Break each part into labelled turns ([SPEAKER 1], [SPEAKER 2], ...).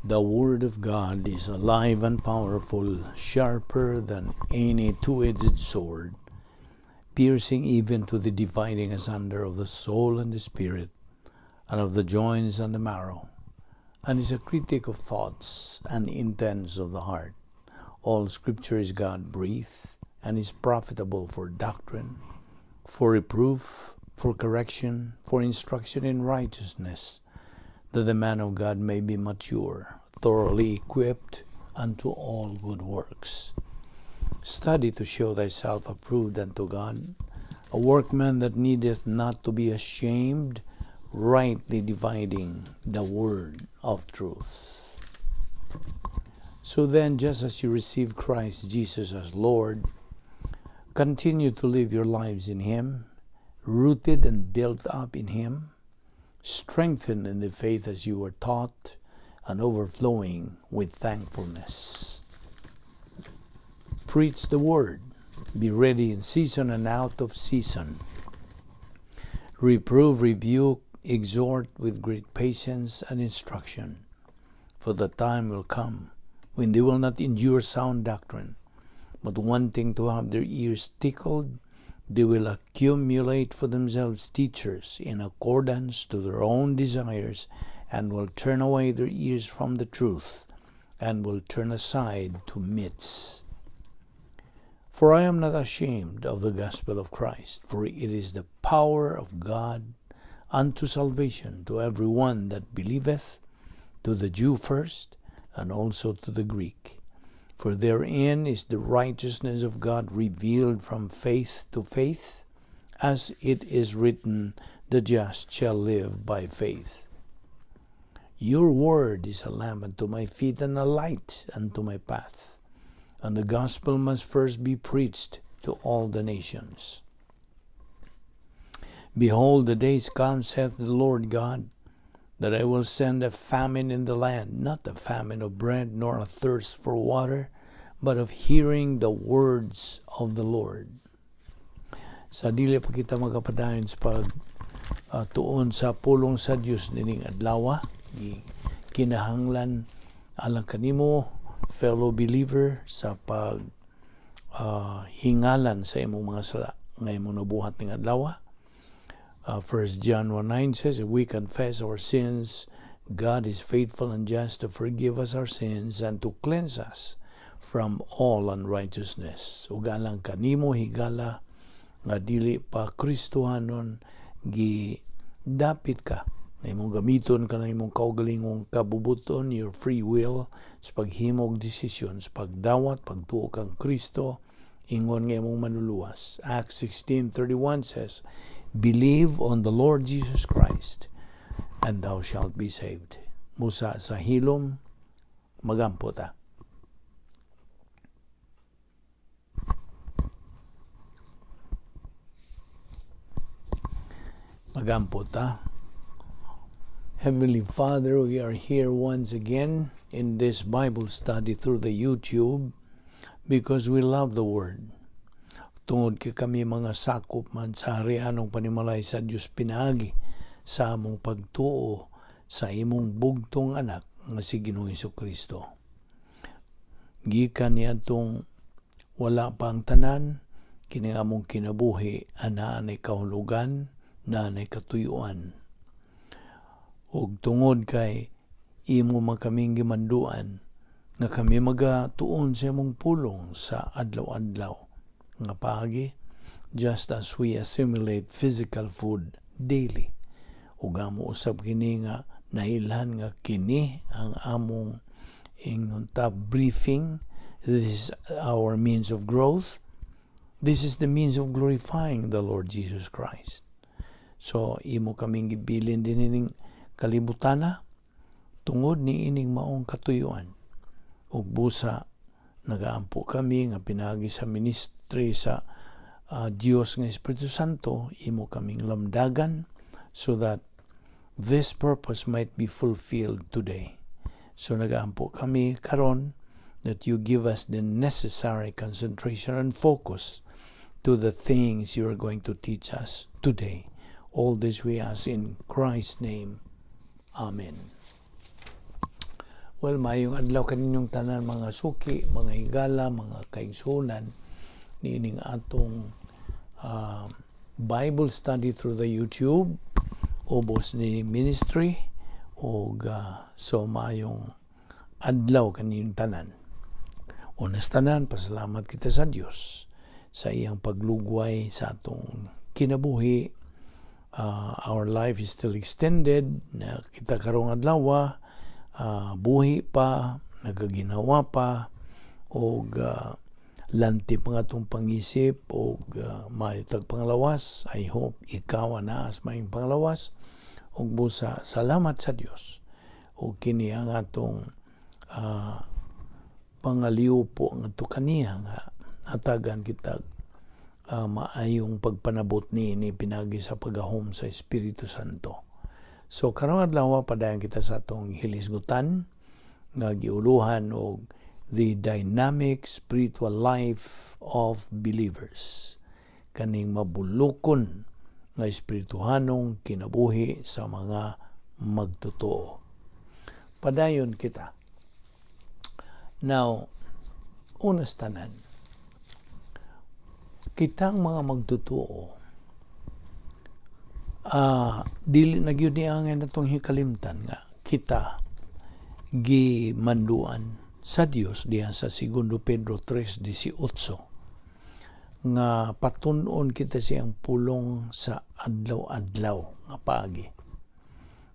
[SPEAKER 1] The Word of God is alive and powerful, sharper than any two-edged sword, piercing even to the dividing asunder of the soul and the spirit, and of the joints and the marrow, and is a critic of thoughts and intents of the heart. All Scripture is God-breathed, and is profitable for doctrine, for reproof, for correction, for instruction in righteousness, that the man of God may be mature, thoroughly equipped unto all good works. Study to show thyself approved unto God, a workman that needeth not to be ashamed, rightly dividing the word of truth. So then, just as you receive Christ Jesus as Lord, continue to live your lives in Him, rooted and built up in Him, strengthened in the faith as you were taught, and overflowing with thankfulness. Preach the word. Be ready in season and out of season. Reprove, rebuke, exhort with great patience and instruction. For the time will come when they will not endure sound doctrine, but wanting to have their ears tickled, they will accumulate for themselves teachers in accordance to their own desires, and will turn away their ears from the truth, and will turn aside to myths. For I am not ashamed of the gospel of Christ, for it is the power of God unto salvation to every one that believeth, to the Jew first, and also to the Greek. For therein is the righteousness of God revealed from faith to faith, as it is written, the just shall live by faith. Your word is a lamp unto my feet and a light unto my path. And the gospel must first be preached to all the nations. Behold, the days come, saith the Lord God, that I will send a famine in the land, not a famine of bread, nor a thirst for water, but of hearing the words of the Lord. Sa dili pa kita magapadayon sa tuon sa pulong sa Dios nining adlaw, kinahanglan alang kanimo, fellow believer, sa hingalan sa imong mga sala nga imong nabuhat ning adlaw. 1 John 1:9 says, if we confess our sins, God is faithful and just to forgive us our sins and to cleanse us from all unrighteousness. Ug alang kanimo higala nga dili pa Kristohanon, dapit ka na imong gamiton ka na imong kaugalingong kabubuton, your free will, sa paghimog desisyon, sa pagdawat, pagtuo kang Kristo, ingon nga imong manuluwas. Acts 16:31 says, believe on the Lord Jesus Christ, and thou shalt be saved. Musa sa hilom, magampo ta. Magampo ta. Heavenly Father, we are here once again in this Bible study through the YouTube because we love the Word. Tungod kay kami mga sakop man sa harianong panimalay sa Diyos pinaagi sa among pagtuo sa imong bugtong anak nga si Ginoong Hesukristo. Gikan niya itong wala pa ang tanan, kini among kinabuhi, anaan ay kahulugan, nanay katuyuan. Ug tungod kay imo man kaming gimanduan nga kami magatuon sa imong pulong sa adlaw-adlaw nga paagi, just as we assimilate physical food daily. Ug amo usab kini nga nailhan nga kini ang among briefing. This is our means of growth. This is the means of glorifying the Lord Jesus Christ. So imo kaming gibilin din ining kalibutana tungod ni ining maong katuyuan. Ug busa nagaampo kami nga pinagi sa ministry sa Dios nga Espiritu Santo, imo kaming lamdagan so that this purpose might be fulfilled today. So nagaampo kami karon that you give us the necessary concentration and focus to the things you are going to teach us today. All this we ask in Christ's name. Amen. Well, mayong adlaw kaninyong tanan mga suki, mga higala, mga kaigsunan, niining atong Bible study through the YouTube, ubos ni ministry, o so mayong adlaw kaninyong tanan. Unas tanan, pasalamat kita sa Dios sa iyang paglugway sa atong kinabuhi. Our life is still extended, na kita karong adlaw, buhi pa, nagaginawa pa, o lantip nga itong pangisip, o may panglawas. I hope ikaw na as may panglawas, o busa salamat sa Dios. O kini ang atong pangaliw po ang ito kaniya nga hatagan kita maayong pagpanabot ni pinagi sa pagahom sa Espiritu Santo. So karong adlaw padayon kita sa atong hilisgutan nga giuluhan og the dynamic spiritual life of believers. Kaning mabulukon nga espirituhanong kinabuhi sa mga magtotoo. Padayon kita. Now, unas tanan, kitang mga magtotoo, dili na gyud ni angay natong hikalimtan nga kita gimanduan sa Dios diha sa 2 Pedro 3:18 nga patun-on kita siyang pulong sa adlaw-adlaw nga paagi,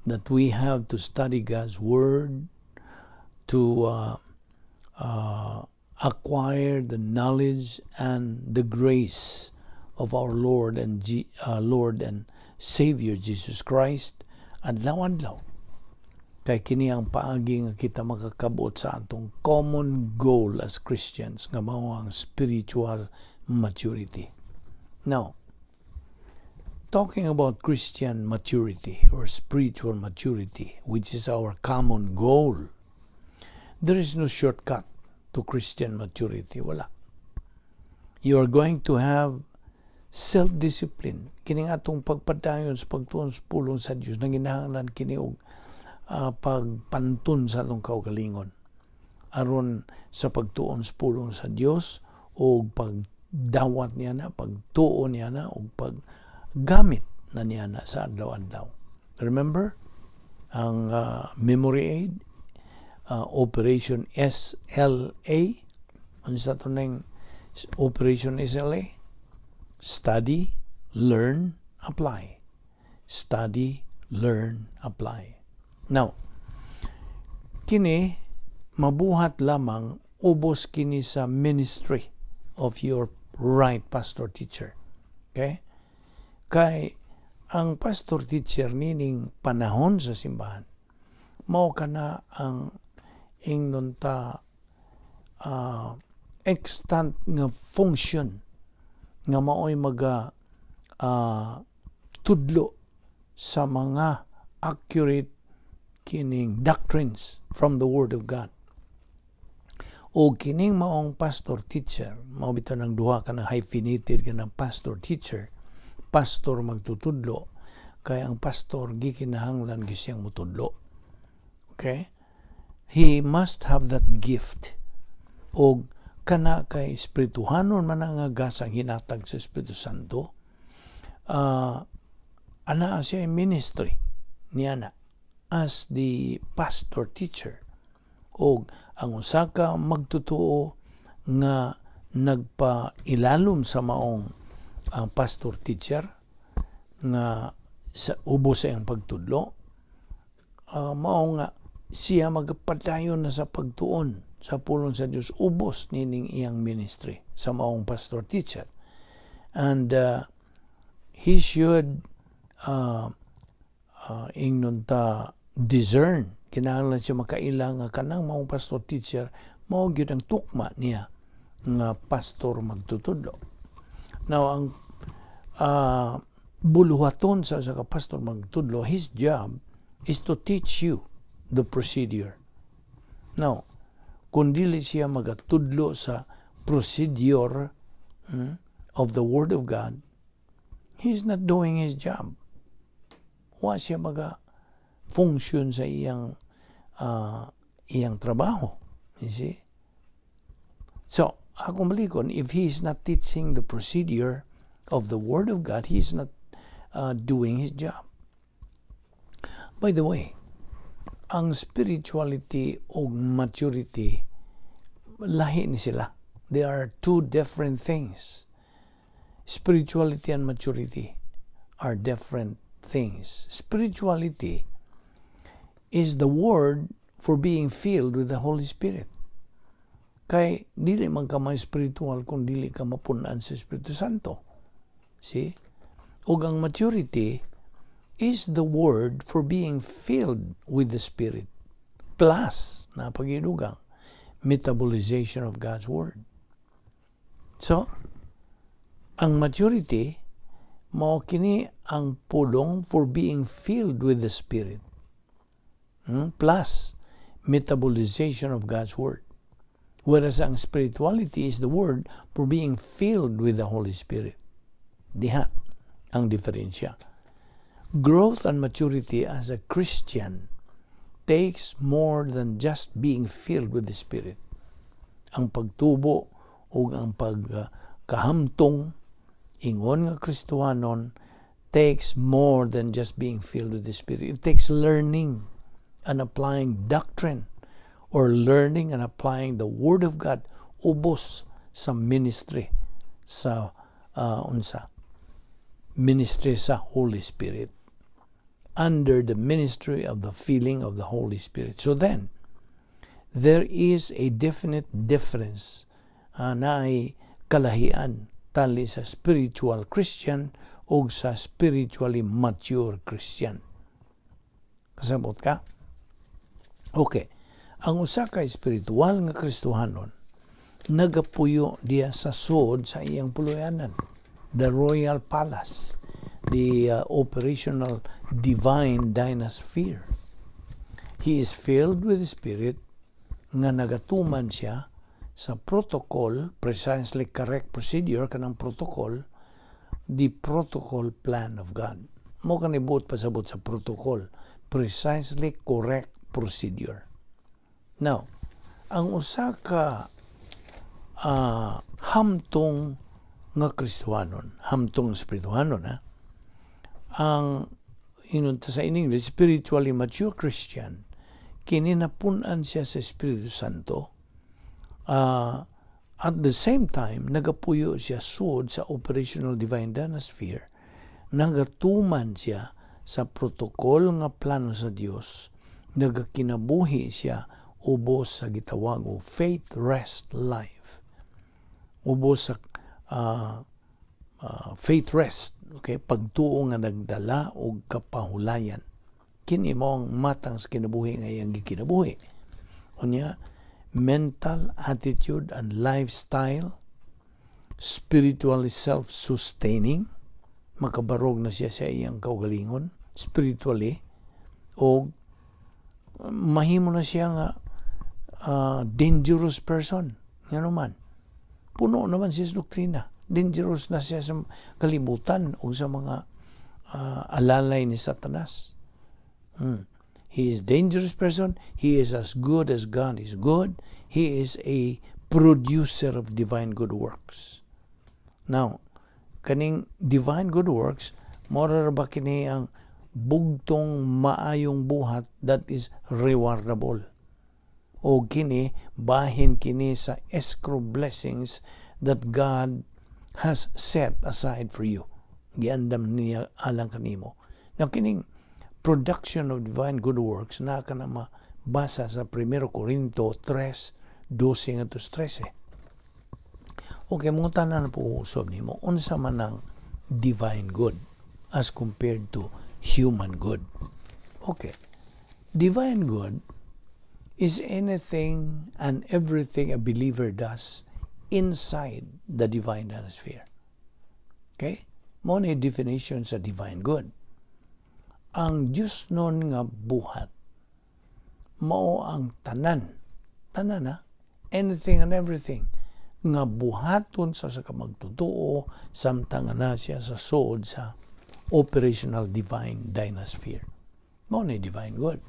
[SPEAKER 1] that we have to study God's word to acquire the knowledge and the grace of our Lord and Savior Jesus Christ adlaw-adlaw. Kay kini ang paagi nga kita makakabot sa atong common goal as Christians nga mao ang spiritual maturity. Now, talking about Christian maturity or spiritual maturity, which is our common goal, there is no shortcut to Christian maturity. Wala. You are going to have self-discipline. Kini atong pagpadayon sa pagtuon sa pulong sa Dios nang ginahanglan kini og pagpantun sa atong kaugalingon aron sa pagtuon sa pulong sa Dios o pagdawat niya na, pagtuon niya na o paggamit na niya na sa adlaw-adlaw. Remember ang memory aid, Operation SLA. Ano sa ito na Operation SLA? Study, learn, apply. Study, learn, apply. Now, kini mabuhat lamang ubos kini sa ministry of your right pastor teacher. Okay? Kay ang pastor teacher nining panahon sa simbahan, mao kana ang ingnon ta extant nga function nga maoy tudlo sa mga accurate kining doctrines from the Word of God. O kining maong pastor teacher, mao bitaw nang duha ka na hyphenated ka ng pastor teacher, pastor magtutudlo, kay ang pastor gikinahanglan gisiyang mutudlo. Okay? He must have that gift. O kana kay espirituhanon man ang gasang hinatag sa Espiritu Santo, ana siya ministry niya na as the pastor teacher. O ang usa ka magtutuo nga nagpailalom sa maong pastor teacher nga sa ubos sa iyang pagtudlo, mao nga siya magpadayon na sa pagtuon sa pulong sa Dios ubos nining iyang ministry sa maong pastor teacher. And he should ingnon ta discern, kinahanglan siya makaila nga kanang maong pastor teacher mao gyud ang tukma niya nga pastor magtutudlo. Now ang buluhaton sa pastor magtudlo, his job is to teach you the procedure. Now, kung dili siya magatudlo sa procedure of the Word of God, he's not doing his job. Wa siya function sa iyang iyang trabaho. You see? So, akong balikon, if he is not teaching the procedure of the Word of God, he is not doing his job. By the way, ang spirituality o maturity, lahi ni sila. They are two different things. Spirituality and maturity are different things. Spirituality is the word for being filled with the Holy Spirit. Kay dili man ka may spiritual kung dili ka mapunan sa Espiritu Santo. See? Ug ang maturity is the word for being filled with the Spirit. Plus, na pagidugang, metabolization of God's Word. So, ang maturity, mao kini ang pudong for being filled with the Spirit. Plus, metabolization of God's Word. Whereas ang spirituality is the word for being filled with the Holy Spirit. Diha ang diferensya. Growth and maturity as a Christian takes more than just being filled with the Spirit. Ang pagtubo o ang pagkahamtong ingon nga Kristohanon takes more than just being filled with the Spirit. It takes learning and applying doctrine, or learning and applying the Word of God ubos sa ministry sa ministry sa Holy Spirit, under the ministry of the filling of the Holy Spirit. So then, there is a definite difference na ay kalahian tali sa spiritual Christian o sa spiritually mature Christian. Kasabot ka? Okay. Ang usa ka espiritual nga Kristohanon nagapuyo diya sa sod sa iyang puluyanan, the royal palace, the operational divine dynasphere. He is filled with the Spirit nga nagatuman siya sa protocol, precisely correct procedure kanang protocol, the protocol plan of God. Mo kanibut pasabot sa protocol, precisely correct procedure. Now, ang usa ka hamtong nga Kristohanon, hamtong Espirituhanon, ang inunta sa in English, spiritually mature Christian, kini napunan siya sa Espiritu Santo. At the same time, nagapuyo siya sud sa operational divine dynasphere, nagatuman siya sa protokol nga plano sa Dios, nagakinabuhi siya ubos sa gitawag o faith rest life. Ubos sa faith rest, okay, pagtuo nga nagdala og kapahulayan. Kini mo ang matang sa kinabuhi nga iyang gikinabuhi. Unya, mental attitude and lifestyle, spiritually self-sustaining, makabarog na siya sa iyang kaugalingon, spiritually, o mahimo na siya nga dangerous person. Nga naman. Puno naman siya sa doktrina. Dangerous na siya sa kalibutan o sa mga alalay ni Satanas. He is dangerous person. He is as good as God is good. He is a producer of divine good works. Now, kaning divine good works, mora ba kini ang bugtong maayong buhat that is rewardable? O kini, bahin kini sa escrow blessings that God has set aside for you. Giandam niya alang kanimo. Now, kining production of divine good works na ka na mabasa sa 1 Corinto 3:12-13. Okay, mga tanan na po usob nimo, unsa man ang divine good as compared to human good. Okay, divine good is anything and everything a believer does inside the divine atmosphere. Okay? Mo na definition sa divine good. Ang Diyos nun nga buhat, mao ang tanan, anything and everything, nga buhaton sa kamagtutuo, samtang na siya sa sod sa operational divine dynasphere. Mao na divine good.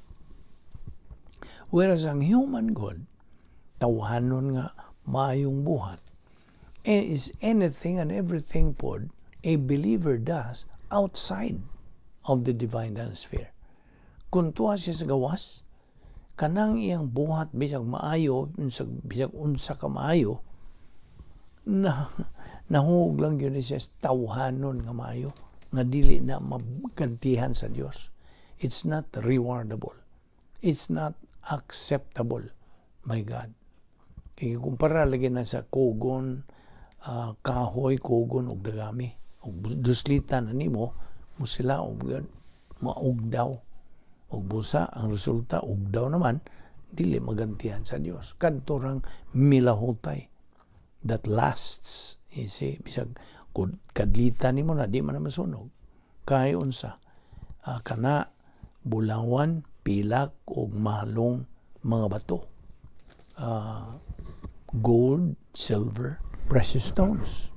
[SPEAKER 1] Whereas ang human God, tawhanon nga maayong buhat. Is anything and everything pod a believer does outside of the divine atmosphere. Kung tuwa siya sa gawas, kanang iyang buhat bisag maayo, bisag unsa ka maayo, nahug lang yun siya sa tawhanon nga maayo, nga dili na magantihan sa Dios. It's not rewardable. It's not acceptable by God. Kaya kumpara lagi na sa kugon, kahoy, kugon, ug dagami. Ug duslita na nimo, mo sila maugdaw. Ug busa, ang resulta, ugdaw naman, dili magantihan sa Dios. Kadto rang milahutay that lasts. Isi, bisag kadlita nimo na, di man na masunog. Kaya unsa, kana bulawan, pilak, ug mahalong mga bato. Gold, silver, precious stones.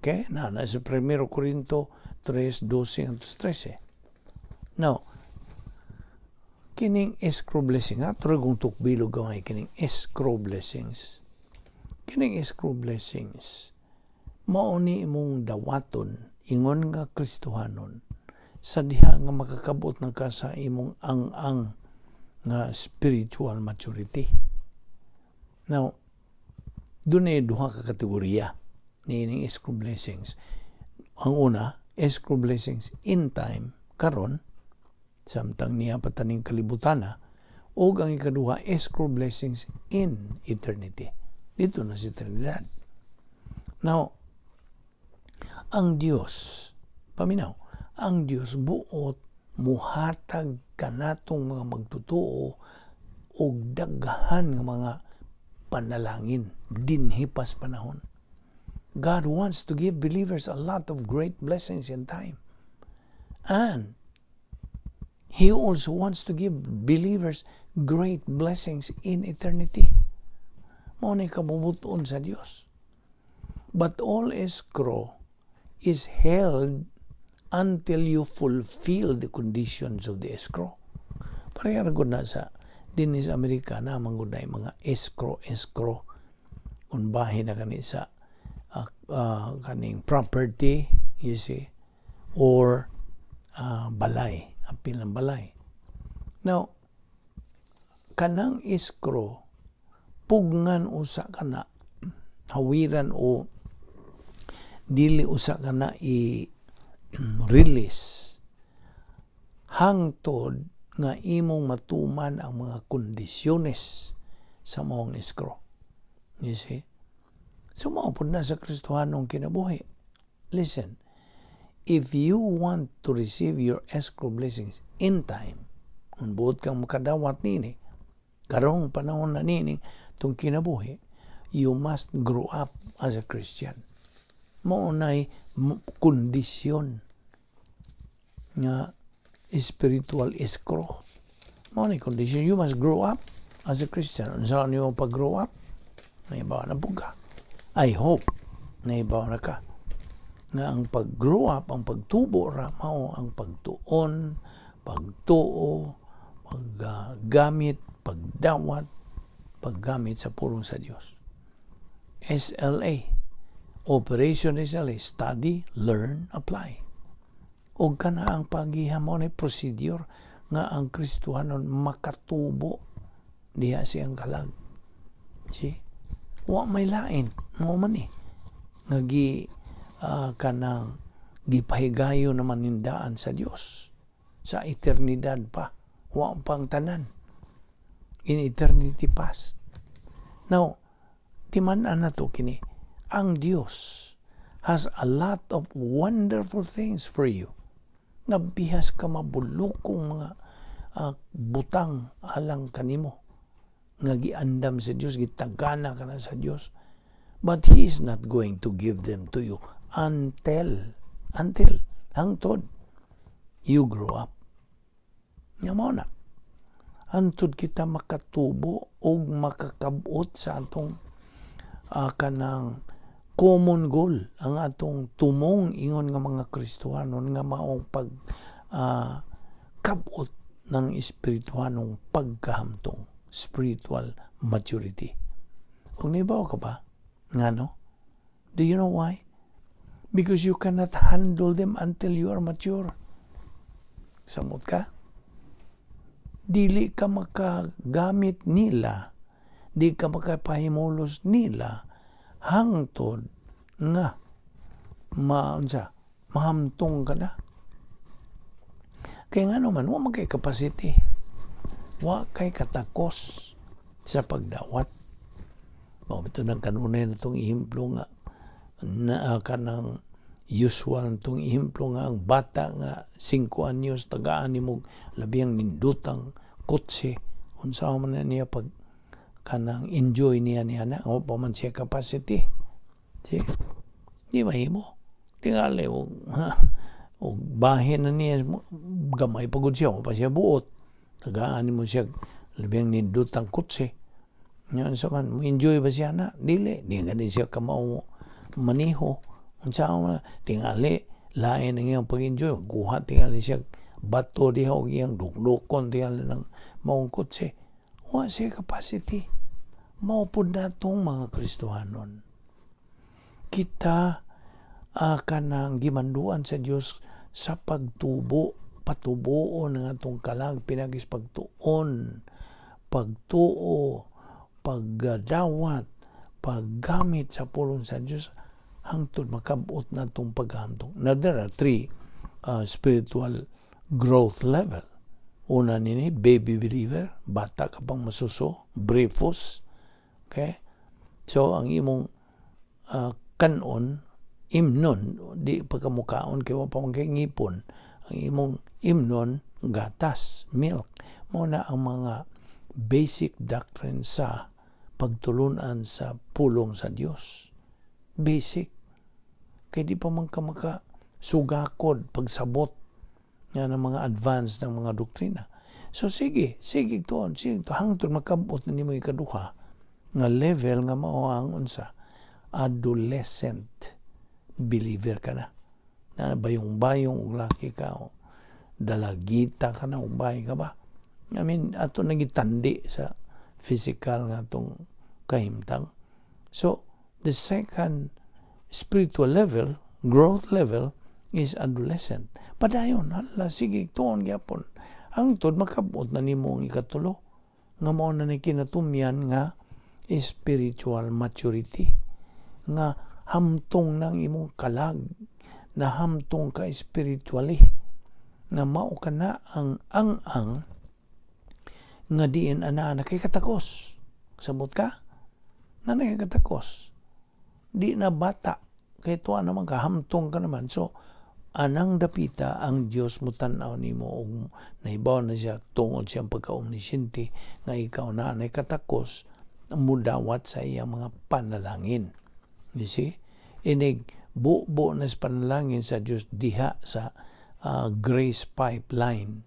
[SPEAKER 1] Okay? Na sa 1 Corinto 3:12-13. Now, kining escrow blessing, turagong tukbilog gamay kining escrow blessings. Kining escrow blessings, mauni imong dawaton, ingon nga Kristohanon, sa diha nga makakabot na ka sa imong ang nga spiritual maturity. Now, doon ay duha ka kategorya ni ining escrow blessings. Ang una, escrow blessings in time, karon, samtang niya pataning kalibutana, o ang ikaduha, escrow blessings in eternity. Dito na si Trinidad. Now, ang Diyos, paminaw, ang Diyos buot muhatag kanatong mga magtutuo o daghan ng mga panalangin dinhi pas panahon. God wants to give believers a lot of great blessings in time. And He also wants to give believers great blessings in eternity. Mao ni kabubuton sa Dios. But all escrow is held until you fulfill the conditions of the escrow. Pareha gud na sa dinis Amerika na mangunay mga escrow. Kung bahin na kani sa kaning property, you see, or balay, apil ng balay. Now, kanang escrow, pugngan usa kana, hawiran o dili usa kana i-release hangtod nga imong matuman ang mga kondisyones sa maong escrow. You see? So, maupod na sa Kristohanong kinabuhi. Listen, if you want to receive your escrow blessings in time, kung buot kang makadawat nini, karong panahon na nini, itong kinabuhi, you must grow up as a Christian. Maunay kondisyon nga spiritual escrow. Maunay kondisyon, you must grow up as a Christian. Saan yung pag-grow up? Naibawa na po ka. I hope naibawa na ka. Nga ang pag-grow up, ang pagtubo ra, mao ang pagtuon, pagtuo, paggamit, pagdawat, paggamit sa pulong sa Diyos. SLA. Operation SLA. Study, learn, apply. O kana ang paghihamo ni procedure nga ang Kristohanon makatubo diha siyang kalag. See? Wa may lain. Mo man Nagi kanang gipahigayo naman nindaan sa Dios. Sa eternidad pa. Wa pang tanan. In eternity past. Now, timan-an na to kini. Ang Dios has a lot of wonderful things for you. Nga bihas ka mabulokong mga butang alang kanimo. Nga giandam sa Dios, gitagana ka na sa Dios. But He is not going to give them to you until hangtod you grow up. Nga mo na. Hangtod kita makatubo o makakabot sa atong kanang common goal, ang atong tumong ingon nga mga Kristohanon nga maong kabot ng espirituhanong pagkahamtong spiritual maturity. Kung naibaw ka ba? Nga no? Do you know why? Because you cannot handle them until you are mature. Samot ka? Dili ka makagamit nila, di ka makapahimulos nila, hangtod nga mahamtong ka na. Kaya nga naman, wa kay capacity, wa kay katakos sa pagdawat. Ito ng kanunay na itong ihimplo nga, na kanang usual itong ihimplo nga, ang bata nga 5 anyos, tagaan ni mo labing nindutang kotse, unsa man na niya pag kanang enjoy niya na, o pa man siya capacity. See? Di mahimo. Tingali, o bahin na niya, gamay pagod siya, o pa siya buot. Tagaan mo siya, labing nindutang kutsi. Yan sa man, mo enjoy ba siya na? Dili. Di nga din siya kamao maniho. Unsa man, tingali, lain ang iyang pag-enjoy. Guha, tingali siya, bato diha, o iyang duklukon, tingali ng maong kutsi. Wa siya capacity. Maupod na itong mga Kristohanon. Kita kanang gimanduan sa Dios sa patubuon ng atong kalag, pinagis pagtuon, pagtuo, pagdawat, paggamit sa pulong sa Dios hangtod makabot na itong paghamtong. Now there are 3 spiritual growth level. Una nini, baby believer, bata ka pang masuso, brephos. Okay? So ang imong kanon, imnon, di pagkamukaon, kaya pa man kay ngipon. Ang imong imnon, gatas, milk. Muna ang mga basic doctrine sa pagtulunan sa pulong sa Dios. Basic. Kaya di pa man ka makasugakod, pagsabot nga ng mga advanced ng mga doktrina. So sige to, hangtod makabot na nimo ikaduha nga level nga mao ang unsa, adolescent believer ka na. Na bayong-bayong ug laki ka, o dalagita ka na, ug bahay ka ba? I mean, ato nagitandi sa physical nga itong kahimtang. So, the second spiritual level, growth level, is adolescent. Padayon, hala, sige, tuon gyapon. Hangtod makabot na nimo ang ikatulo. Nga mao na ni kinatumyan nga spiritual maturity. Nga hamtong ng imong kalag, na hamtong ka spiritually, na mao ka na ang nga diin ana kay katakos. Sabot ka? Na kay katakos. Di na bata, kay tuwa naman ka, hamtong ka naman. So, anang dapita ang Dios mo tan-aw nimo, og naibaw na siya tungod siyang pagka-omnisciente nga ikaw na katakos mudawat sa iyang mga panalangin. You see? Inig buo na sa panalangin sa Dios diha sa grace pipeline,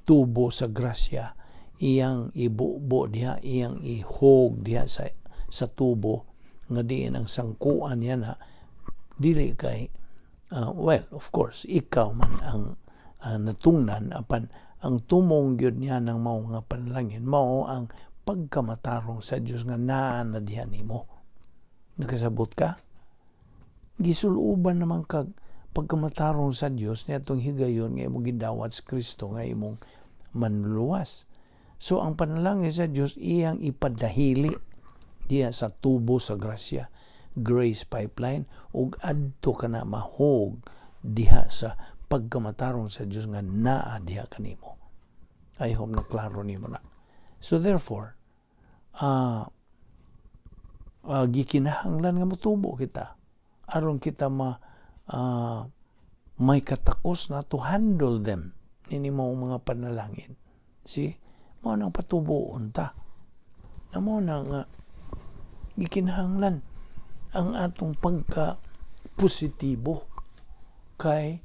[SPEAKER 1] tubo sa grasya, iyang ibubo diha, iyang ihog diha sa tubo nga diin ang sangkuan niya na dili kay well, of course ikaw man ang natungnan, apan ang tumong gyud niya ng mao nga panalangin mao ang pagkamatarong sa Dios nga naa na diha nimo. Nakasabot ka? Gisuluban naman kag pagkamatarong sa Dios niya itong higayon nga imong gidawat sa Kristo nga imong manluluwas. So ang panalangin sa Dios iyang ipadahili diya sa tubo sa grasya, grace pipeline, ug adto ka na mahog diha sa pagkamatarong sa Dios nga naa diha kanimo. I hope na klaro nimo na. So therefore, gikinahanglan nga motubo kita aron kita may katakos na to handle them nini mo mga panalangin. See? Mo nang patubuon ta. Na mo na nga gikinahanglan ang atong pagka-positibo. Kay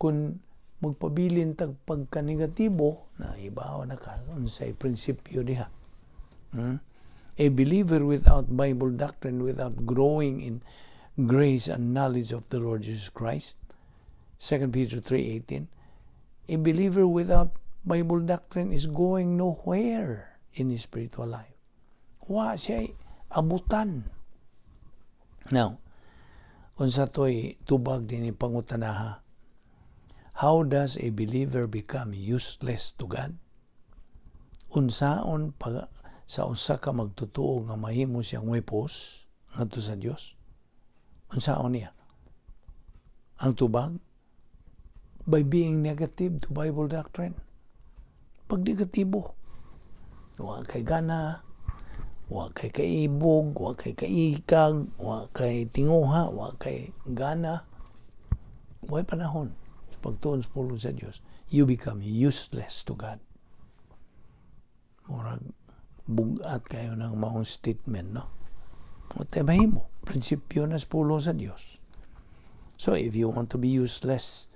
[SPEAKER 1] kung magpabilin tag pagka-negatibo, na ibaw na ka unsay prinsipyo diha. A believer without Bible doctrine, without growing in grace and knowledge of the Lord Jesus Christ, 2 Peter 3:18, a believer without Bible doctrine is going nowhere. in his spiritual life. Wa siya abutan. Now, unsa to'y tubag din pangutanaha, how does a believer become useless to God? Unsaon sa usa ka magtutuo nga mahimo siyang wepos ngadto sa Dios? Unsaon niya? Ang tubag? By being negative to Bible doctrine. Pag negatibo, wa kay gana, wa kay kaibog, wa kay kaikag, wa kay tinguha, wa kay gana, way panahon sa pagtuon sa pulong sa Dios, you become useless to God. Murag bugat kayo ng maong statement, no? O mahimo, prinsipyo na sa pulong sa Dios. So if you want to be useless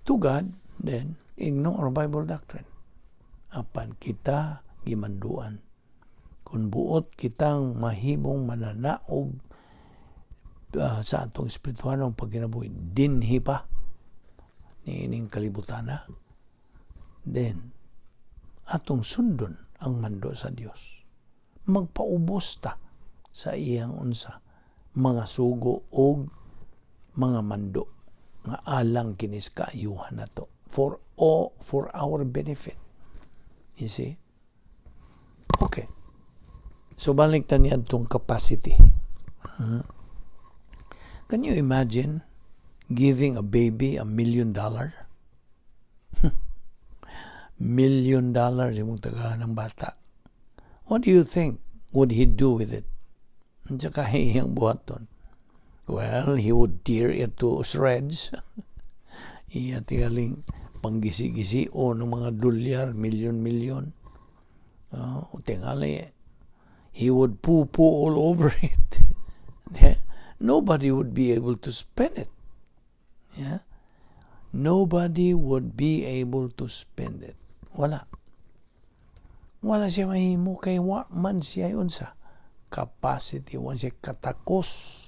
[SPEAKER 1] to God, then ignore Bible doctrine. Apan kita gimanduan. Kung buot kitang mahimong mananaog sa atong espiritualong pagkinabuhi, dinhi pa niining kalibutana, then atong sundon ang mando sa Dios. Magpaubos ta sa iyang unsa mga sugo o mga mando nga alang kinis kaayuhan nato for our benefit. You see? Okay. So, balik na niya itong capacity. Can you imagine giving a baby $1 million? $1 million yung tagahan ng bata. What do you think would he do with it? At saka hiyang buhaton. Well, he would tear it to shreds. Iya tingaling panggisi-gisi o ng mga dolyar, milyon-milyon. Tingali, he would poo-poo all over it. Nobody would be able to spend it. Yeah? Nobody would be able to spend it. Wala. Wala siya mahimo kay wa man siya yun sa capacity, wa siya katakos.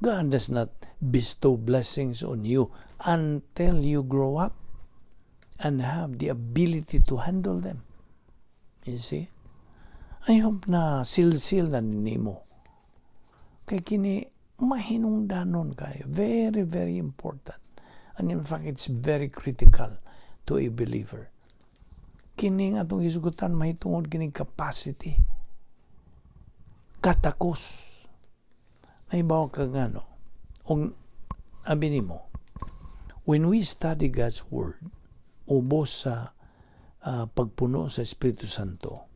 [SPEAKER 1] God does not bestow blessings on you until you grow up and have the ability to handle them. You see? I hope na sil-sil na nimo. Kay kini mahinungdanon kayo. Very, very important. And in fact, it's very critical to a believer. Kini nga itong isugutan, mahitungod kini capacity. Katakos. Naibaw ka nga, no? Abi nimo, when we study God's Word, ubos sa pagpuno sa Espiritu Santo,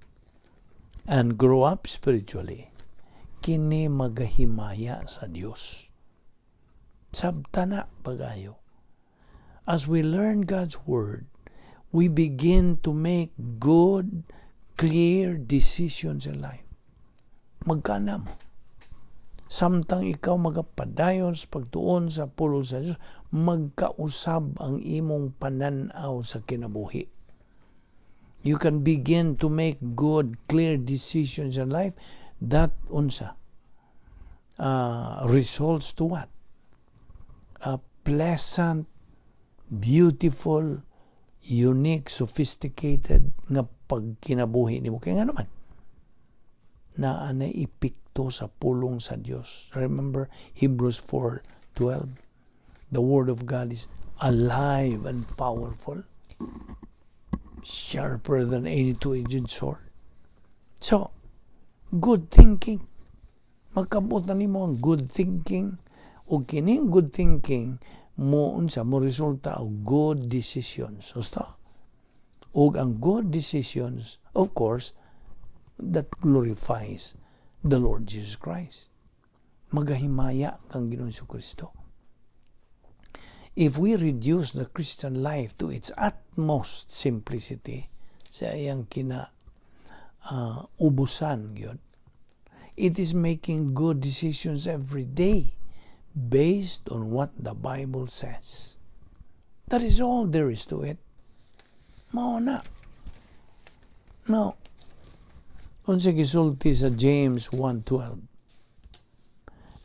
[SPEAKER 1] and grow up spiritually, kini magahimaya sa Dios. Sabtana pagayo. As we learn God's Word, we begin to make good, clear decisions in life. Magkanam. Samtang ikaw magapadayon sa pagtuon sa pulong sa Diyos, magkausab ang imong pananaw sa kinabuhi. You can begin to make good, clear decisions in life that results to what? A pleasant, beautiful, unique, sophisticated nga pagkinabuhi nimo. Kaya nga naman, na ipikto sa pulong sa Dios. Remember Hebrews 4:12. The Word of God is alive and powerful, sharper than any two-edged sword. So, good thinking. Magkabutan nimo ang good thinking, o kining good thinking mo resulta og good decisions. Usta? Og ang good decisions, of course, that glorifies the Lord Jesus Christ. Magahimaya kang Ginoong Jesucristo. If we reduce the Christian life to its utmost simplicity, sa iyang ubusan yun, it is making good decisions every day based on what the Bible says. That is all there is to it. Mao na. Now, unsa gisulti sa James 1:12.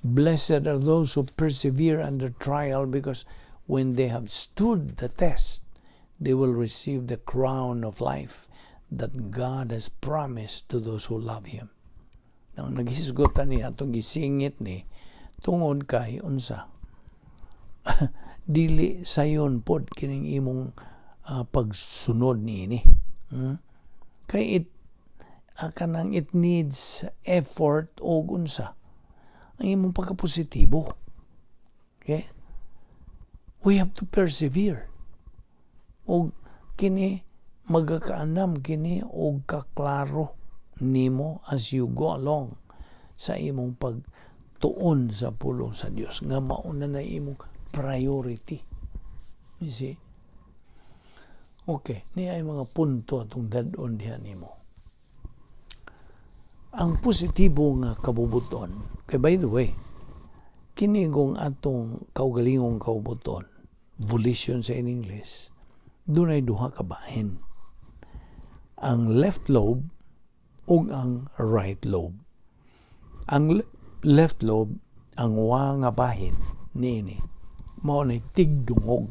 [SPEAKER 1] Blessed are those who persevere under trial, because when they have stood the test, they will receive the crown of life that God has promised to those who love Him. Nang naghisgutan niya atong gisingit ni tungod kay unsa dili sayon pod kining imong pagsunod niini. Kay kanang it needs effort o unsa ang imong pagkapositibo. Okay? We have to persevere. O kini magakaanam kini og kaklaro nimo as you go along sa imong pagtuon sa pulong sa Dios nga mauna na imong priority. You see? Okay, niya ay mga punto atong dadon diha nimo. Ang positibo nga kabubuton, kay by the way, kini kung atong kaugalingong kaubuton, volition sa in English, dunay duha ka bahin. Ang left lobe ug ang right lobe. Ang left lobe, ang wa nga bahin niini, mao nay tigdungog.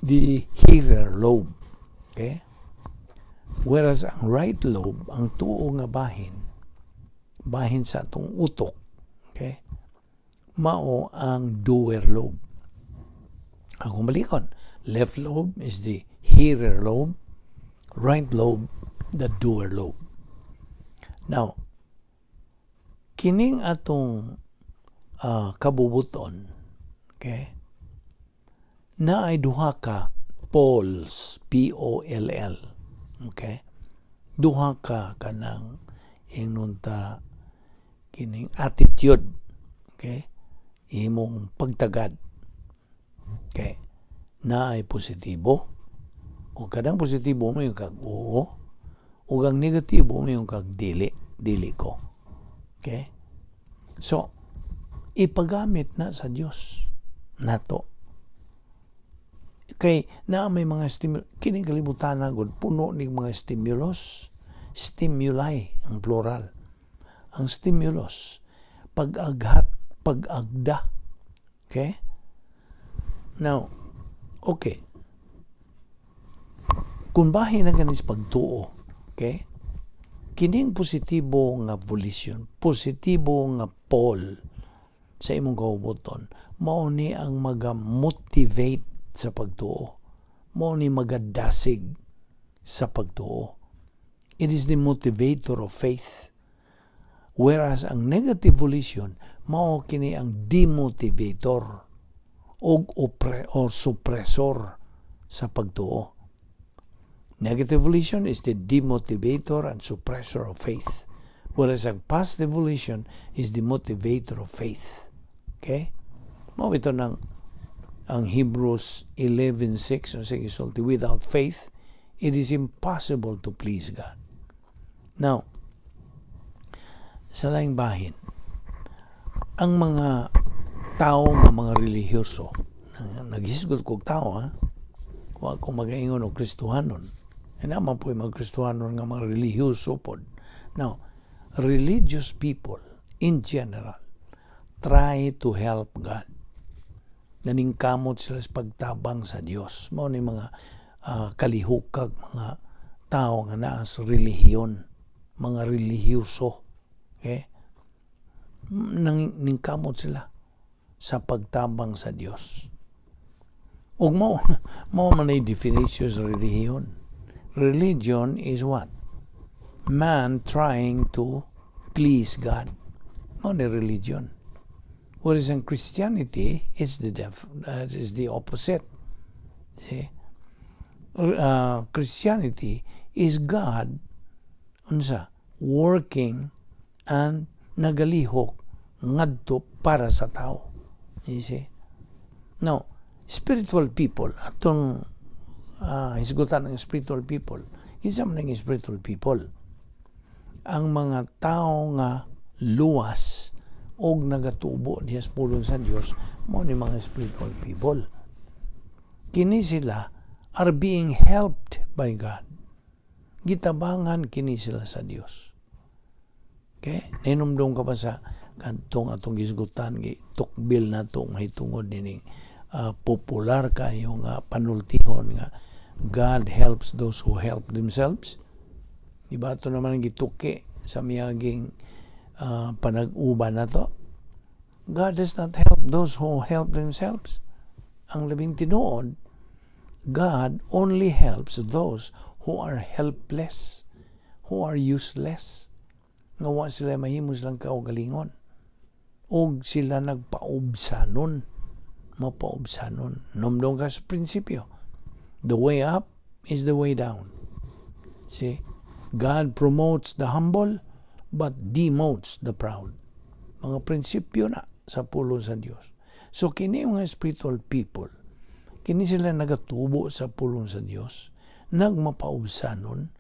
[SPEAKER 1] The hearer lobe. Okay? Whereas ang right lobe, ang tuo nga bahin sa atong utok, okay? Mao ang doer lobe. Ako malikon, left lobe is the hearer lobe, right lobe, the doer lobe. Now, kining atong kabubuton, okay? Na ay duha ka poles, P-O-L-L. Okay? Duha ka kanang inunta kining attitude. Okay? Imong pagtagad. Okay? Na ay positibo. O kadang positibo mo yung kag oo. O ang negatibo mo yung kag dili ko. Okay? So, ipagamit na sa Dios nato. Kay na may mga kining kalibutan na gud puno ning mga stimuli ang plural. Ang stimulus, pag-aghat, pag-agda. Okay? Now, okay. Kung bahin na ganis pagtuo, okay? Kining positibo nga volition, positibo nga pole sa imong kaubuton, mao ni ang maga-motivate sa pagtuo. Mao ni magadasig sa pagtuo. It is the motivator of faith. Whereas ang negative volition, mao kini ang demotivator o suppressor sa pagtuo. Negative volition is the demotivator and suppressor of faith. Whereas ang positive volition is the motivator of faith. Okay? Mao ito ang Hebrews 11:6 o sige sulti, without faith it is impossible to please God. Now, sa laing bahin, ang mga tao nga mga relihiyoso, naghisgot kog tao wa ko magaingon og Kristohanon. Naman po mga Kristohanon nga mga relihiyoso pod. Now, religious people in general try to help God. Naningkamot sila sa pagtabang sa Dios. Mao ni mga kalihukag, mga tao nga naa sa relihiyon, mga relihiyoso. Okay? Naningkamot sila sa pagtabang sa Dios. Ug mao man ay definition sa relihiyon. Religion is what? Man trying to please God. Mao ni religion. Whereas in Christianity, it's is the opposite. See? Christianity is God working and nagalihok ngadto para sa tao. You see? Now, spiritual people, atong hisgutan ng spiritual people, isa man ng spiritual people, ang mga tao nga luwas og nagatubo diya sa pulong sa Dios, mo ni mga spiritual people. Kini sila are being helped by God. Gitabangan kini sila sa Dios. Okay? Ninumdum ka ba sa kantong atong gisgutan, tukbil na itong mahitungod nining popular kayo nga panultihon nga God helps those who help themselves. Diba ito naman ang gituki sa miyaging panag-uban na to? God does not help those who help themselves. Ang labing tinuod, God only helps those who are helpless, who are useless, nga wa sila mahimos lang kaugalingon, og sila nagpaubsanon, mapaubsanon. Nomdong ka sa prinsipyo, the way up is the way down. See, God promotes the humble but demotes the proud. Mga prinsipyo na sa pulong sa Dios. So kini mga spiritual people, kini sila nagatubo sa pulong sa Dios, nagmapaubsanon,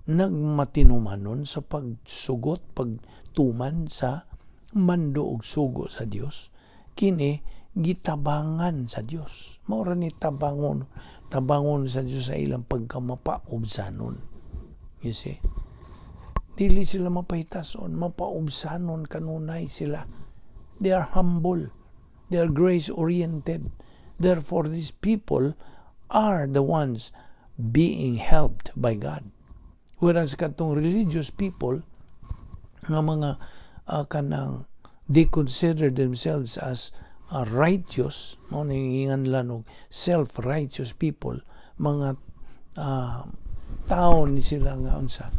[SPEAKER 1] nagmatinumanon sa pagsugot, pagtuman sa mando og sugo sa Dios. Kini gitabangan sa Dios. Maura ni tabangon sa Dios sa ilang pagkamapaubsanon. You see? Dili sila mapahitason, mapaubsanon kanunay sila. They are humble. They are grace-oriented. Therefore, these people are the ones being helped by God. Whereas katong religious people, nga mga kanang they consider themselves as righteous, mo ningingan lang self-righteous people, mga tao ni sila nga unsa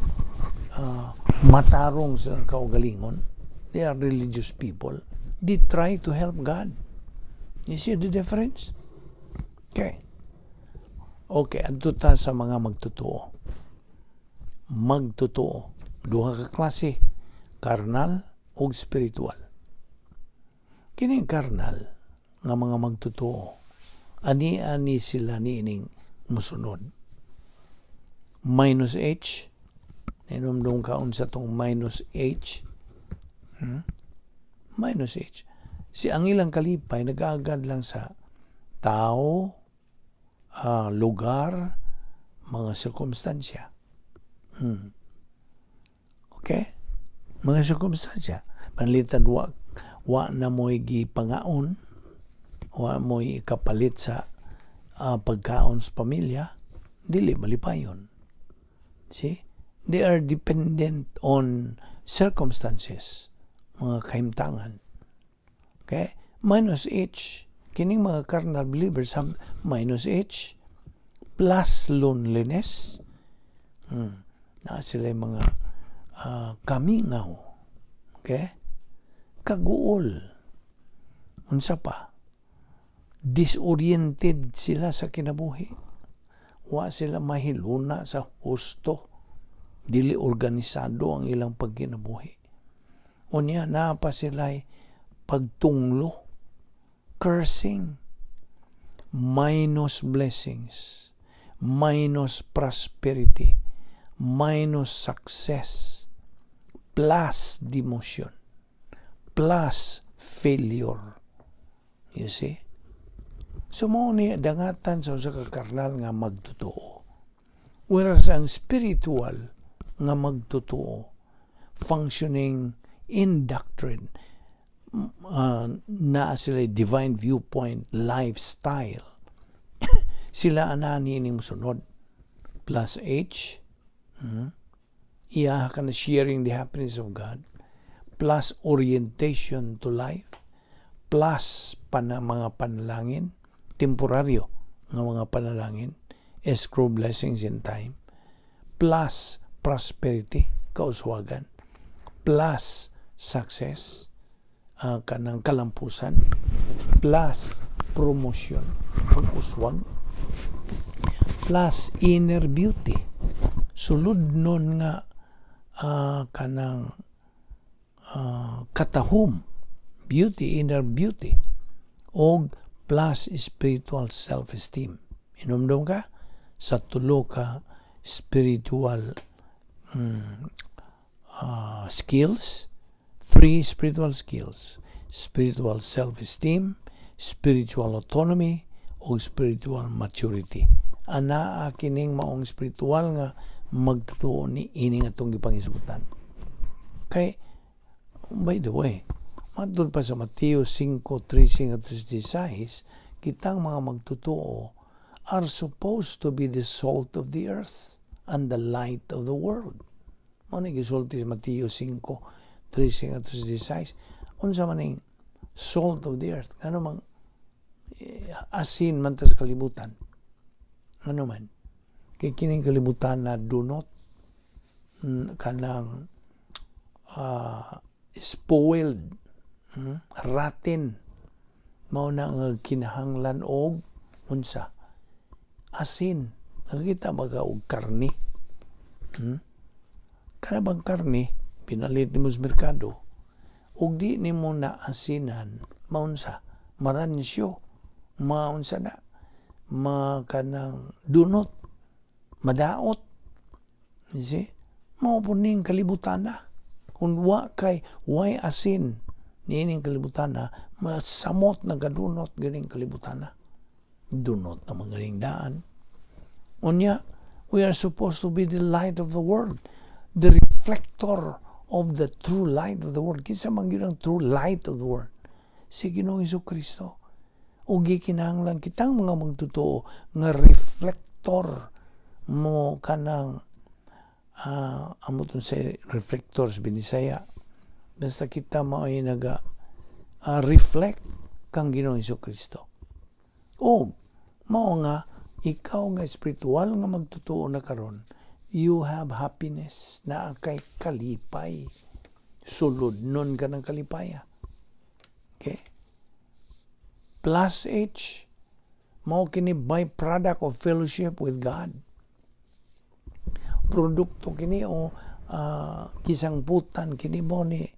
[SPEAKER 1] matarong sa kaugalingon. They are religious people. They try to help God. You see the difference? Okay, adto ta sa mga magtotoo. Duha ka klase, karnal o spiritual. Kining karnal nga mga magtotoo, ani sila niining musunod. Minus H, ninumdum kaon sa tong minus H. Minus H. Si ang ilang kalipay nag-aagad lang sa tao, lugar, mga sirkumstansya. Okay? Mga sirkumstansya. Panlitan wa na mo'y gipangaon, wa mo'y kapalit sa pagkaon sa pamilya, dili malipayon. See? They are dependent on circumstances, mga kahimtangan. Okay? Minus H, kining mga carnal believers have minus H plus loneliness. Na sila yung mga kamingaw. Okay? Kaguol. Unsa pa? Disoriented sila sa kinabuhi. Wa sila mahiluna sa husto. Dili organisado ang ilang pagkinabuhi. Unya na pa sila pagtunglo, cursing, minus blessings, minus prosperity, minus success, plus demotion, plus failure. You see? So mo ni dangatan sa usa ka karnal nga magtotoo. Whereas ang spiritual nga magtotoo, functioning in doctrine, na sila divine viewpoint, lifestyle, sila anani ni musunod. Plus H, iya ka na sharing the happiness of God, plus orientation to life, plus mga panalangin, temporaryo nga mga panalangin, escrow blessings in time, plus prosperity, kauswagan, plus success, kanang kalampusan, plus promotion, pag-uswag, plus inner beauty. Sulod nun nga kanang katahom, beauty, inner beauty, o plus spiritual self-esteem. Inumdum ka sa tulo ka spiritual skills, 3 spiritual skills: spiritual self-esteem, spiritual autonomy, o spiritual maturity. Ana kining maong spiritual nga magtutuo ni ini nga itong gipangisgutan. Kay, by the way, matod pa sa Mateo 5:13-16, kitang mga magtutuo, are supposed to be the salt of the earth and the light of the world. Ano gisulti sa Mateo 5:13-16. Unsa maning salt of the earth? Ano mang asin man sa kalibutan? Ano man? Kay kining kalibutan na dunot kanang spoiled, rotten, mao na ang kinahanglan og unsa? Asin. Nakita ba ka og karne? Kana bang karne pinalit nimo sa merkado ug di nimo na asinan, maunsa? Maransyo, maunsa na? Kanang dunot, madaot. See? Mao po ning kalibutan na. Kung why asin niining kalibutan na, masamot na gadunot ganing kalibutan na. Dunot na magaling daan. Unya, we are supposed to be the light of the world, the reflector of the true light of the world. Kinsa man gyud ang true light of the world? Si Ginoong Hesukristo. O gikinahanglan kitang mga magtotoo nga reflector mo kanang amo tun sa reflectors binisaya. Basta kita mao ay naga reflect kang Ginoong Hesukristo. O mao nga ikaw nga spiritual nga magtotoo na karon, you have happiness na kay kalipay. Sulod nun ka ng kalipaya. Okay? Plus H, mao kini byproduct of fellowship with God. Produkto kini o kisangputan kini mo ni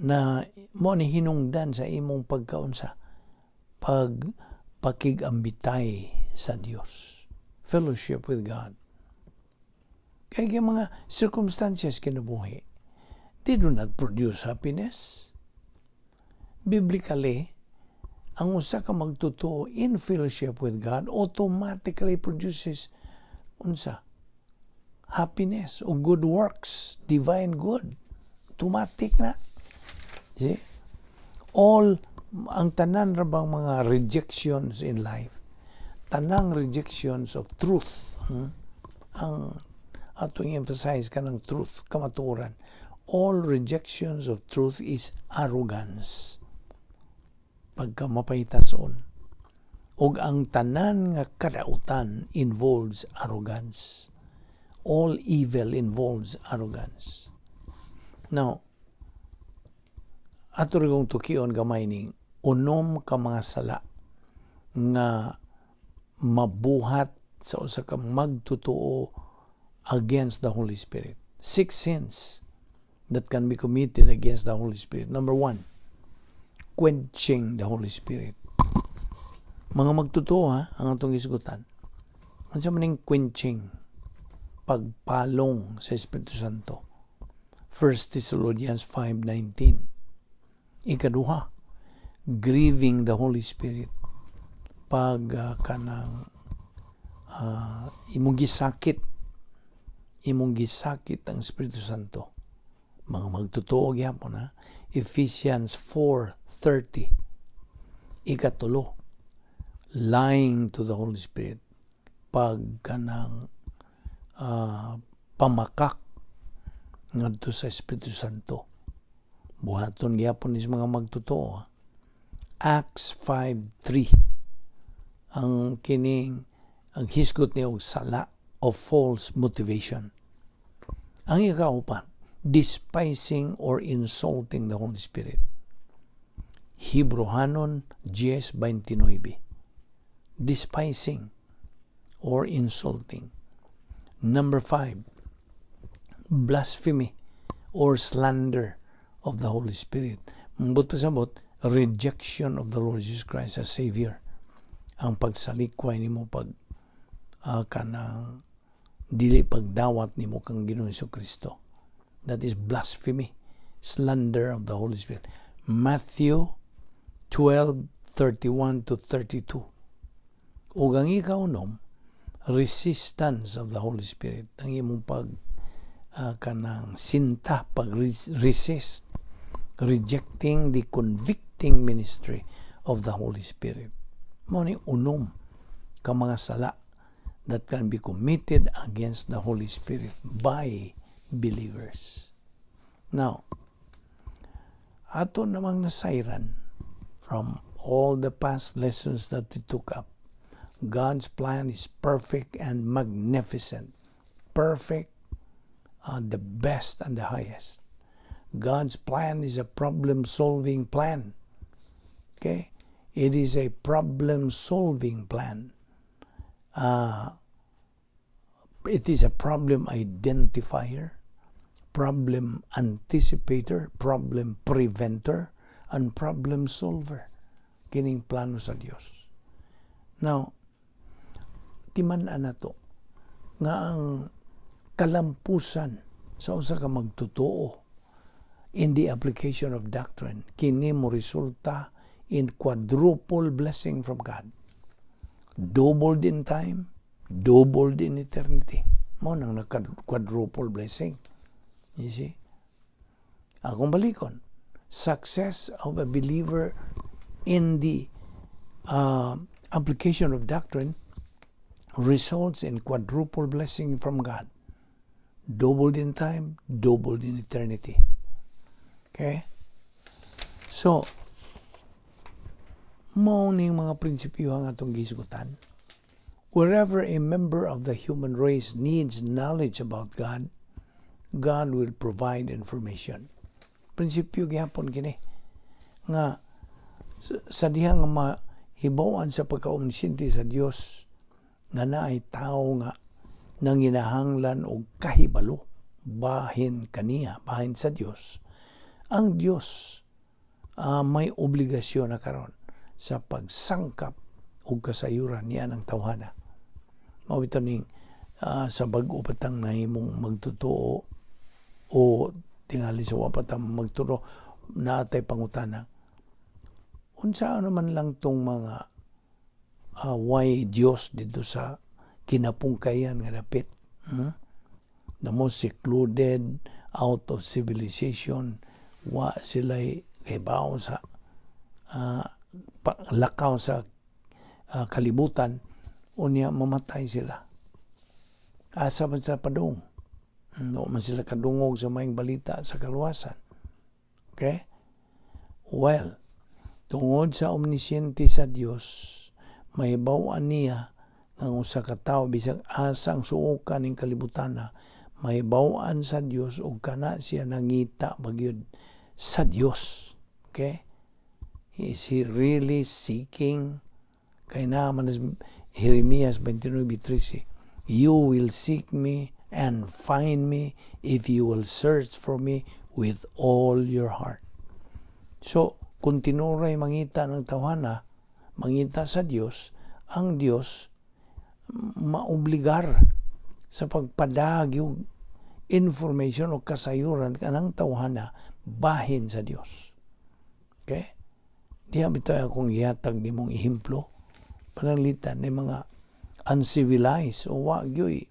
[SPEAKER 1] na mo ni hinungdan sa imong pagkaunsa pakigambitay sa Dios. Fellowship with God. Kaya mga circumstances kinabuhi, they do not produce happiness. Biblically, ang usa ka magtotoo in fellowship with God automatically produces unsa? Happiness o good works, divine good. Automatic na. See? Ang tanan ra bang mga rejections in life, tanang rejections of truth, ang atong emphasize ka ng truth, kamaturan, all rejections of truth is arrogance. Pagka mapahitason. Og ang tanan nga kadautan involves arrogance. All evil involves arrogance. Now, ato rin kong tukion gamay ning unom ka mga sala nga mabuhat sa usa ka magtotoo against the Holy Spirit. 6 sins that can be committed against the Holy Spirit. Number 1, quenching the Holy Spirit. Mga magtotoo ang atong isgutan. Ano siya maning quenching? Pagpalong sa Espiritu Santo. 1 Thessalonians 5:19. Ikaduha, grieving the Holy Spirit. Pag kanang imong gisakit ang Espiritu Santo. Mga magtotoo gyapon Ephesians 4:30. Ikatulo, lying to the Holy Spirit. Pag kanang pamakak ngadto sa Espiritu Santo. Buhaton gyapon is mga magtotoo. Acts 5:3. Ang kining ang hisgot niya og sala of false motivation. Ang ikaupan, despising or insulting the Holy Spirit. Hebrehanon 10:29. Despising or insulting. Number 5, blasphemy or slander of the Holy Spirit. Mambot pasabot, rejection of the Lord Jesus Christ as Savior. Ang pagsalikway nimo pag kanang dili pagdawat nimo kang Ginoong Hesukristo. That is blasphemy, slander of the Holy Spirit. Matthew 12:31-32. Ug ang ikaunom, resistance of the Holy Spirit. Ang imong kanang sinta, pag-resist, rejecting the convicting ministry of the Holy Spirit. Mao ni unom ka mga sala that can be committed against the Holy Spirit by believers. Now, ato namang nasayran from all the past lessons that we took up. God's plan is perfect and magnificent. Perfect, the best and the highest. God's plan is a problem-solving plan. Okay? It is a problem-solving plan. It is a problem identifier, problem anticipator, problem preventer, and problem solver. Kining plano sa Dios. Now, timan-an na to nga ang kalampusan sa usa ka magtotoo in the application of doctrine, kini mo resulta in quadruple blessing from God. Doubled in time, doubled in eternity. Mo nang quadruple blessing. You see? Akong balikon, success of a believer in the application of doctrine results in quadruple blessing from God. Doubled in time, doubled in eternity. Okay? So, mao ning mga prinsipyo ang atong gisgutan. Wherever a member of the human race needs knowledge about God, God will provide information. Prinsipyo gyapon kini nga sa diha nga mahibaw-an sa pagkaomnisiyente sa Dios nga naay tao nga nanginahanglan og kahibalo bahin kaniya, bahin sa Dios. Ang Dios may obligasyon na karon sa pagsangkap o kasayuran niya ng tawhana. Mao ito ning sa bag-o patang nahimong magtotoo o tingali sa wapatang magturo na atay pangutana. Unsa naman lang tong mga why Dios dito sa kinapungkayan nga dapit? The most secluded, out of civilization, wa sila'y kaibaw sa lakaw sa kalibutan, unya mamatay sila. Asa man sila padung. No man sila kadungog sa maing balita sa kaluwasan. Okay? Well, tungod sa omnisciente sa Dios, mahibaw-an niya ng usa ka tawo bisag asang suukan ning kalibutan na mahibaw-an sa Dios ug kana siya nangita bagyod sa Dios. Okay? Is he really seeking? Kay naman Jeremias 29:13, you will seek me and find me if you will search for me with all your heart. So, kung tinuray mangita ng tawhana, mangita sa Dios, ang Dios maobligar sa pagpadag yung information o kasayuran kanang tawhana bahin sa Dios. Okay? Diya bitaw akong ihatag ni mong ihimplo pananglitan ng mga uncivilized o wagyoy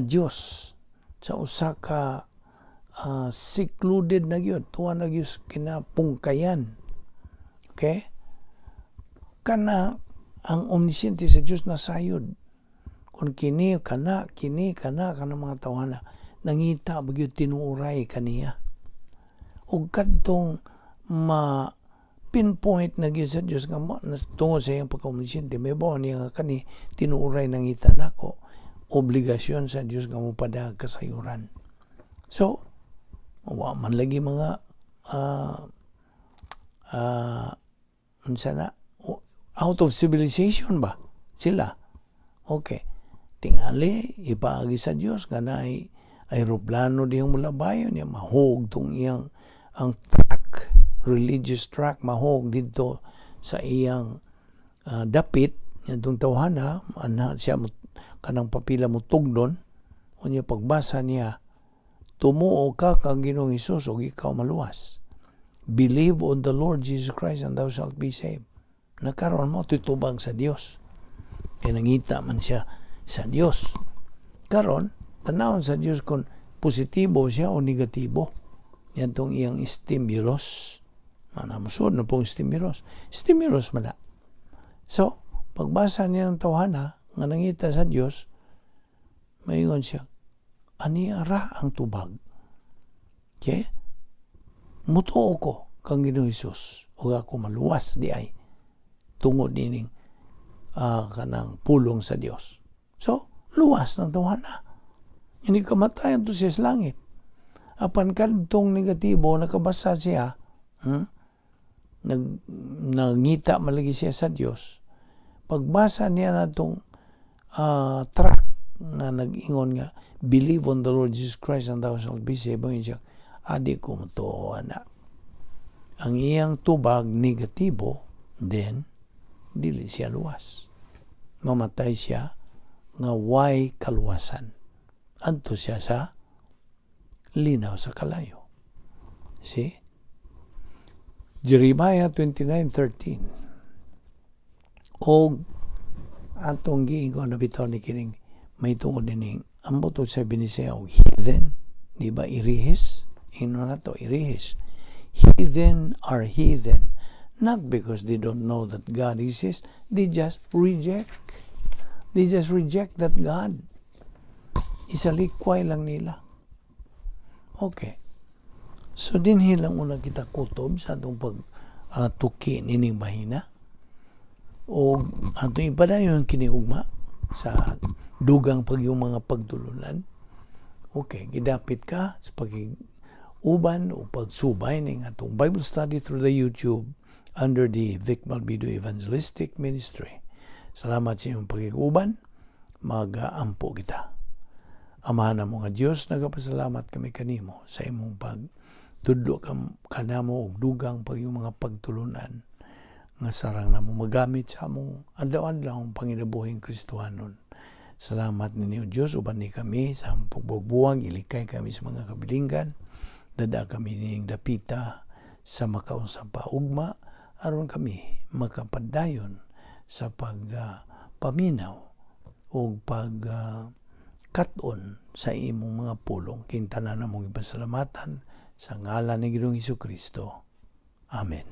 [SPEAKER 1] Dios sa usa ka secluded na gyud tuwa na gyud kinapungkayan. Okay? Kana ang omnisciente sa Dios nasayod kung kini kana kanang mga tawhana nangita bagyod tinuuray kaniya ug kadtong pinpoint na gyud sa Dios nga tungod sa iyang pagka-omnisciente may bawa niya nga kani tinuuray nangita nako obligasyon sa Dios nga mopadag kasayuran. So wa man lagi mga unsa na out of civilization ba sila. Okay, tingali ipaagi sa Dios nga naay aeroplano diyang mulabayon niya mahog tong iyang ang track, religious track mahog dito sa iyang dapit itong tawhana siya kanang papila mo tugdon unya pagbasa niya tumuo ka kang Ginoong Hesus ug ikaw maluwas. Believe on the Lord Jesus Christ and thou shalt be saved. Nakaroon mo tutubang sa Dios. Kaya nangita man siya sa Dios. Karon tanawon sa Dios kung positibo siya o negatibo. Yan tong iyang stimulus. Manamusod na pong stimulus. Stimulus man na. So, pagbasa niya ng tawhana, nga nangita sa Dios, mayon siya, ani ara ang tubag. Okay? Mutuo ko kang Ginoong Hesus, ug ako maluwas di ay tungod nining kanang pulong sa Dios. So, luwas ng tawhana. Hindi kamatayan to siya sa langit. Apan kadtong negatibo, nakabasa siya, nangita malagi siya sa Dios. Pagbasa niya na itong tract na nag-ingon nga, believe on the Lord Jesus Christ and thou shalt be saved. Ngayon siya, adi ko to na. Ang iyang tubag negatibo, then, dili siya luwas. Mamatay siya nga way kaluwasan. Adto siya sa linaw sa kalayo. See? Jeremiah 29:13. O atong giingon na bitaw ni kining may tungod dining ambo to sa binisayaw heathen, di ba irihis? Ino na to irihis. Heathen are heathen. Not because they don't know that God exists, they just reject. They just reject that God. Isalikway lang nila. Okay. So, dinhi lang una kita kutob sa atong pag-tuki nining bahina. O atong ipadayon kiniugma sa dugang yung mga pagtulunan. Okay. Gidapit ka sa pag-uban o pagsubay ning atong Bible study through the YouTube under the Balbido Evangelistic Ministry. Salamat sa iyong pag-uban. Mag-aampo kita. Amahan na mga Diyos, nagapasalamat kami kanimo sa imong pagtudlo kanamo og dugang yung mga pagtulunan nga sarang namo magamit sa among adlaw-adlaw ang panginabuhing Kristohanon. Salamat ninyo Diyos, uban ni kami sa pagbugbuwang, ilikay kami sa mga kabilinggan, dada kami ning dapita sa makaunsa pa ugma, aron kami makapadayon sa pagpaminaw o katon sa imong mga pulong. Kintanan na mong ipasalamatan sa ngalan ni Ginoong Hesukristo. Amen.